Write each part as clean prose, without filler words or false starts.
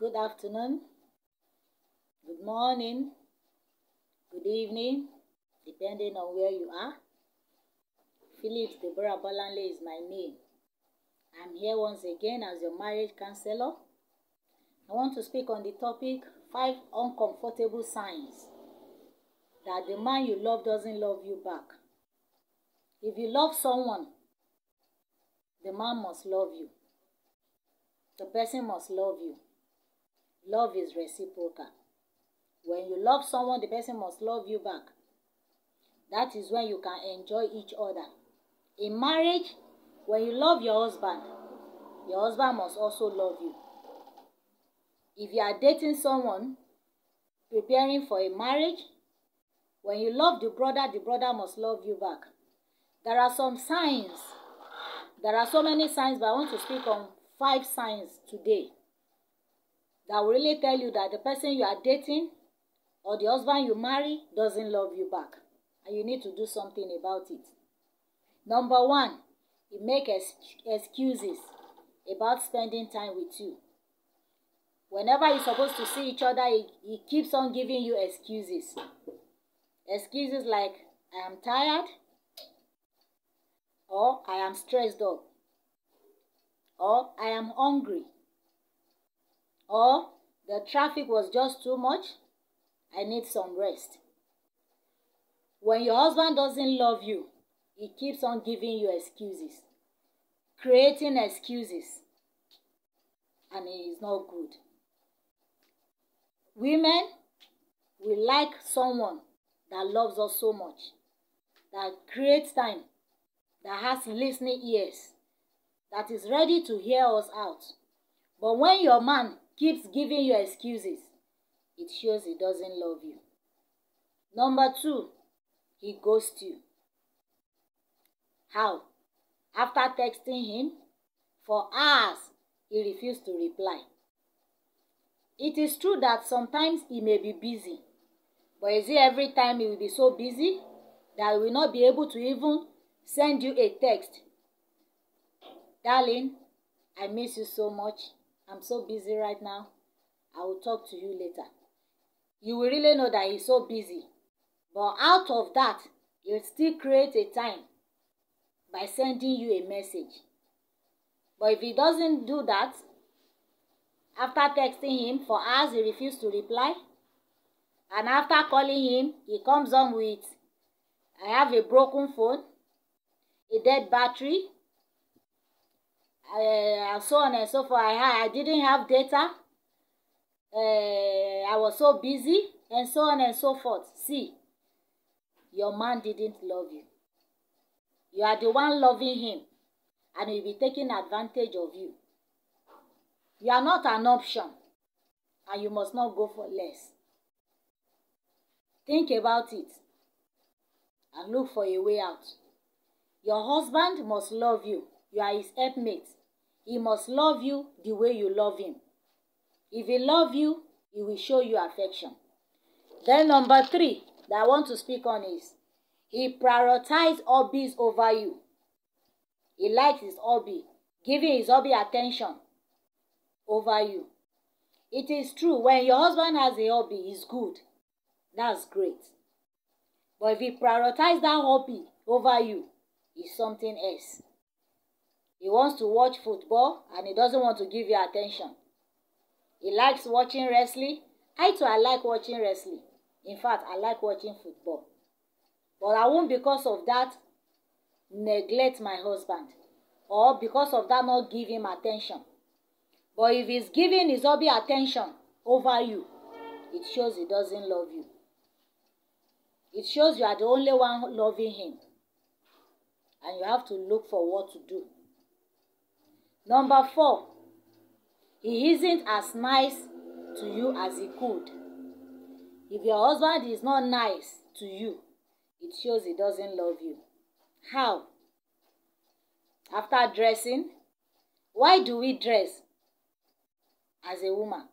Good afternoon, good morning, good evening, depending on where you are. Phillips Deborah Bolanle is my name. I'm here once again as your marriage counselor. I want to speak on the topic 5 uncomfortable signs that the man you love doesn't love you back. If you love someone, the man must love you. The person must love you. Love is reciprocal. When you love someone, the person must love you back. That is when you can enjoy each other. In marriage, when you love your husband must also love you. If you are dating someone, preparing for a marriage, when you love the brother must love you back. There are some signs. There are so many signs, but I want to speak on 5 signs today that will really tell you that the person you are dating or the husband you marry doesn't love you back. And you need to do something about it. Number 1, he makes excuses about spending time with you. Whenever you're supposed to see each other, he keeps on giving you excuses. Excuses like, I am tired, or I am stressed up, or I am hungry, or the traffic was just too much, I need some rest. When your husband doesn't love you, he keeps on giving you excuses, creating excuses, and it is not good. Women, we like someone that loves us so much, that creates time, that has listening ears, that is ready to hear us out. But when your man keeps giving you excuses, it shows he doesn't love you. Number 2, he ghosts you. How? After texting him for hours, he refused to reply. It is true that sometimes he may be busy, but is it every time he will be so busy that he will not be able to even send you a text? Darling, I miss you so much. I'm so busy right now. I will talk to you later. You will really know that he's so busy. But out of that, he'll still create a time by sending you a message. But if he doesn't do that, after texting him for hours, he refused to reply. And after calling him, he comes on with, I have a broken phone, a dead battery, and so on and so forth. I didn't have data. I was so busy, and so on and so forth. See, your man didn't love you. You are the one loving him, and he'll be taking advantage of you. You are not an option, and you must not go for less. Think about it, and look for a way out. Your husband must love you. You are his helpmate. He must love you the way you love him. If he loves you, he will show you affection. Then number 3 that I want to speak on is, he prioritizes hobbies over you. He likes his hobby, giving his hobby attention over you. It is true, when your husband has a hobby, it's good. That's great. But if he prioritizes that hobby over you, it's something else. He wants to watch football and he doesn't want to give you attention. He likes watching wrestling. I like watching wrestling. In fact, I like watching football. But I won't, because of that, neglect my husband, or because of that not give him attention. But if he's giving his hobby attention over you, it shows he doesn't love you. It shows you are the only one loving him. And you have to look for what to do. Number 4, he isn't as nice to you as he could. If your husband is not nice to you, it shows he doesn't love you. How? After dressing. Why do we dress as a woman?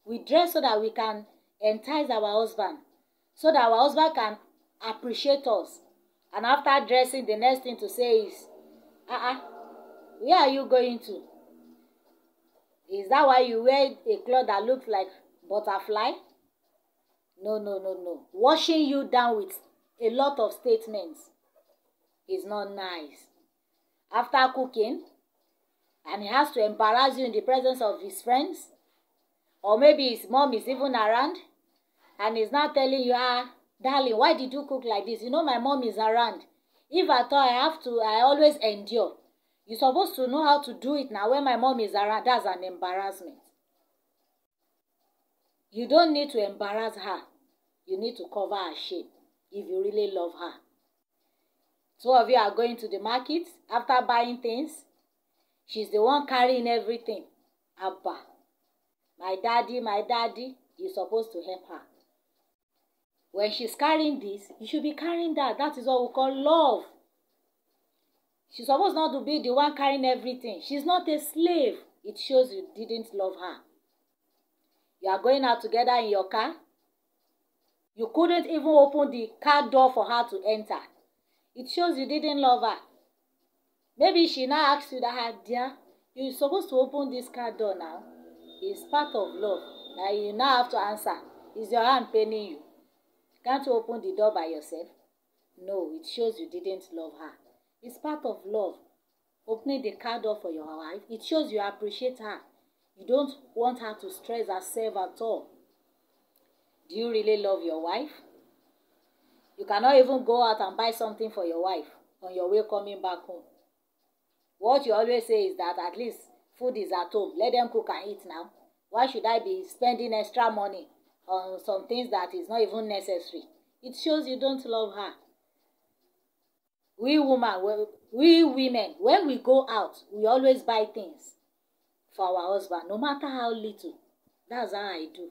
We dress so that we can entice our husband, so that our husband can appreciate us. And after dressing, the next thing to say is, where are you going to? Is that why you wear a cloth that looks like butterfly? No, no, no, no. Washing you down with a lot of statements is not nice. After cooking, and he has to embarrass you in the presence of his friends, or maybe his mom is even around, and he's now telling you, darling, why did you cook like this? You know my mom is around. If at all I always endure. You're supposed to know how to do it now when my mom is around. That's an embarrassment. You don't need to embarrass her. You need to cover her shame if you really love her. Two of you are going to the market after buying things. She's the one carrying everything. Abba, my daddy, you're supposed to help her. When she's carrying this, you should be carrying that. That is what we call love. She's supposed not to be the one carrying everything. She's not a slave. It shows you didn't love her. You are going out together in your car. You couldn't even open the car door for her to enter. It shows you didn't love her. Maybe she now asks you that, dear, you're supposed to open this car door now. It's part of love. Now you now have to answer. Is your hand paining you? Can't you open the door by yourself? No, it shows you didn't love her. It's part of love. Opening the car door for your wife, it shows you appreciate her. You don't want her to stress herself at all. Do you really love your wife? You cannot even go out and buy something for your wife on your way coming back home. What you always say is that at least food is at home. Let them cook and eat now. Why should I be spending extra money on some things that is not even necessary? It shows you don't love her. We women, when we go out, we always buy things for our husband, no matter how little. That's how I do.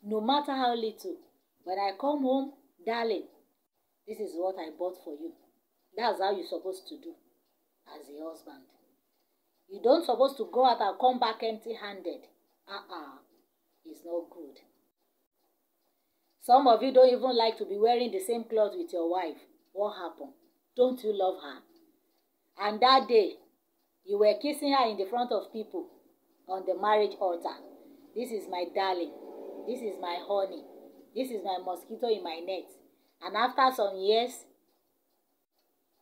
No matter how little. When I come home, darling, this is what I bought for you. That's how you're supposed to do as a husband. You don't supposed to go out and come back empty-handed. It's not good. Some of you don't even like to be wearing the same clothes with your wife. What happened? Don't you love her? And that day, you were kissing her in the front of people on the marriage altar. This is my darling. This is my honey. This is my mosquito in my net. And after some years,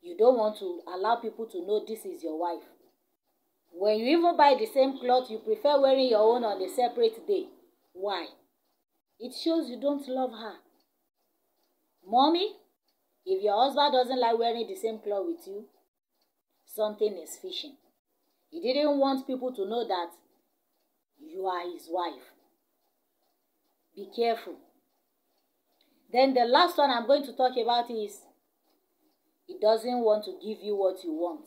you don't want to allow people to know this is your wife. When you even buy the same cloth, you prefer wearing your own on a separate day. Why? It shows you don't love her. Mommy, if your husband doesn't like wearing the same cloth with you, something is fishing. He didn't want people to know that you are his wife. Be careful. Then the last one I'm going to talk about is he doesn't want to give you what you want.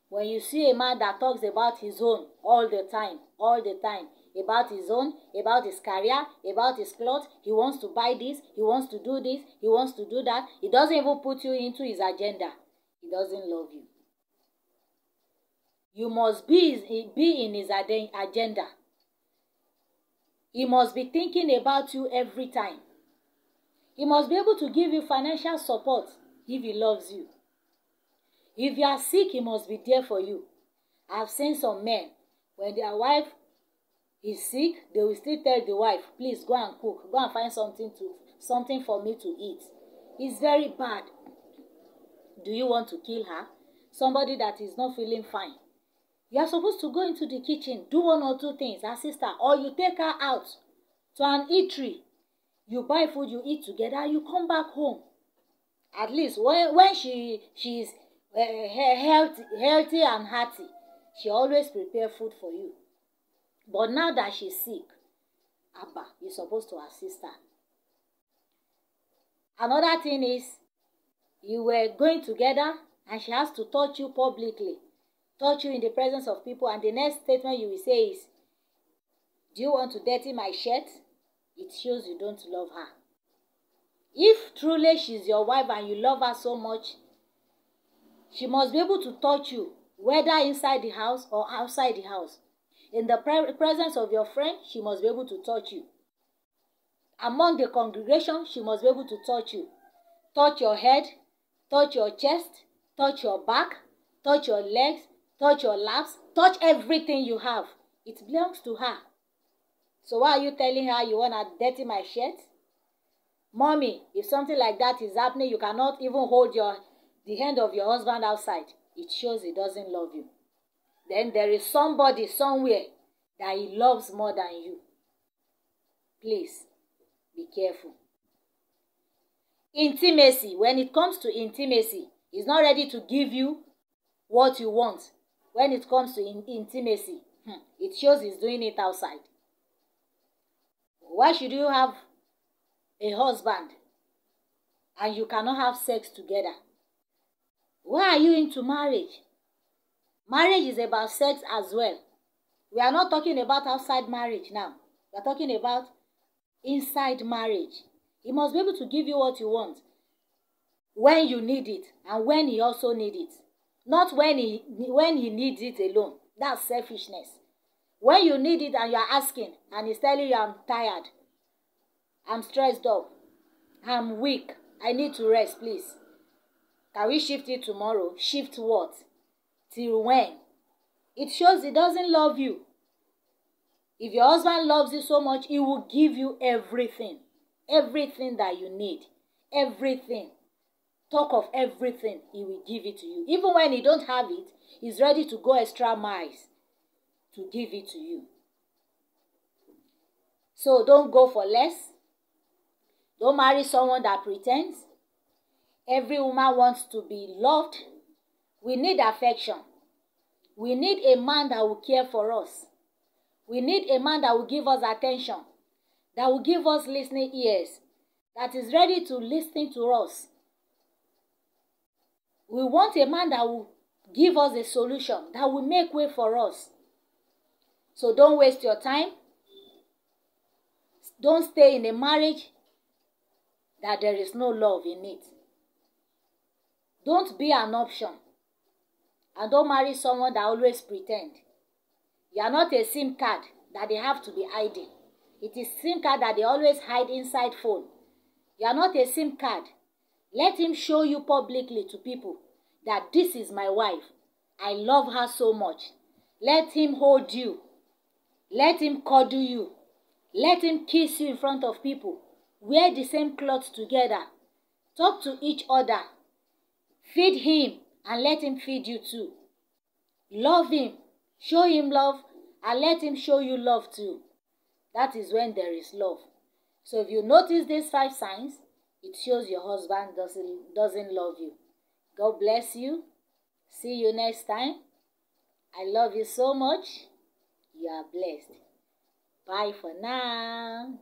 When you see a man that talks about his own all the time, about his own, about his career, about his clothes, he wants to buy this, he wants to do this, he wants to do that, he doesn't even put you into his agenda. He doesn't love you. You must be in his agenda. He must be thinking about you every time. He must be able to give you financial support if he loves you. If you are sick, he must be there for you. I've seen some men, when their wife is sick, they will still tell the wife, please go and cook, go and find something for me to eat. It's very bad. Do you want to kill her? Somebody that is not feeling fine. You are supposed to go into the kitchen, do one or two things, assist her, or you take her out to an eatery. You buy food, you eat together, you come back home. At least when she's healthy and hearty, she always prepare food for you. But now that she's sick, Abba, you're supposed to assist her. Another thing is, you were going together and she has to touch you publicly, touch you in the presence of people, and the next statement you will say is, do you want to dirty my shirt? It shows you don't love her. If truly she's your wife and you love her so much, she must be able to touch you, whether inside the house or outside the house. In the presence of your friend, she must be able to touch you. Among the congregation, she must be able to touch you. Touch your head, touch your chest, touch your back, touch your legs, touch your laps, touch everything you have. It belongs to her. So why are you telling her you want to dirty my shirt? Mommy, if something like that is happening, you cannot even hold the hand of your husband outside. It shows he doesn't love you. Then there is somebody somewhere that he loves more than you. Please, be careful. Intimacy. When it comes to intimacy, he's not ready to give you what you want. When it comes to intimacy, it shows he's doing it outside. Why should you have a husband and you cannot have sex together? Why are you into marriage? Marriage is about sex as well. We are not talking about outside marriage now. We are talking about inside marriage. He must be able to give you what you want when you need it and when he also needs it. Not when he needs it alone. That's selfishness. When you need it and you are asking and he's telling you, I'm tired, I'm stressed up, I'm weak, I need to rest, please. Can we shift it tomorrow? Shift what? Till when? It shows he doesn't love you. If your husband loves you so much, he will give you everything. Everything that you need. Everything. Talk of everything, he will give it to you. Even when he don't have it, he's ready to go extra miles to give it to you. So don't go for less. Don't marry someone that pretends. Every woman wants to be loved. We need affection. We need a man that will care for us. We need a man that will give us attention, that will give us listening ears, that is ready to listen to us. We want a man that will give us a solution, that will make way for us. So don't waste your time. Don't stay in a marriage that there is no love in it. Don't be an option. And don't marry someone that always pretend. You are not a SIM card that they have to be hiding. It is SIM card that they always hide inside phone. You are not a SIM card. Let him show you publicly to people that this is my wife. I love her so much. Let him hold you. Let him cuddle you. Let him kiss you in front of people. Wear the same clothes together. Talk to each other. Feed him and let him feed you too. Love him. Show him love and let him show you love too. That is when there is love. So if you notice these 5 signs, it shows your husband doesn't love you. God bless you. See you next time. I love you so much. You are blessed. Bye for now.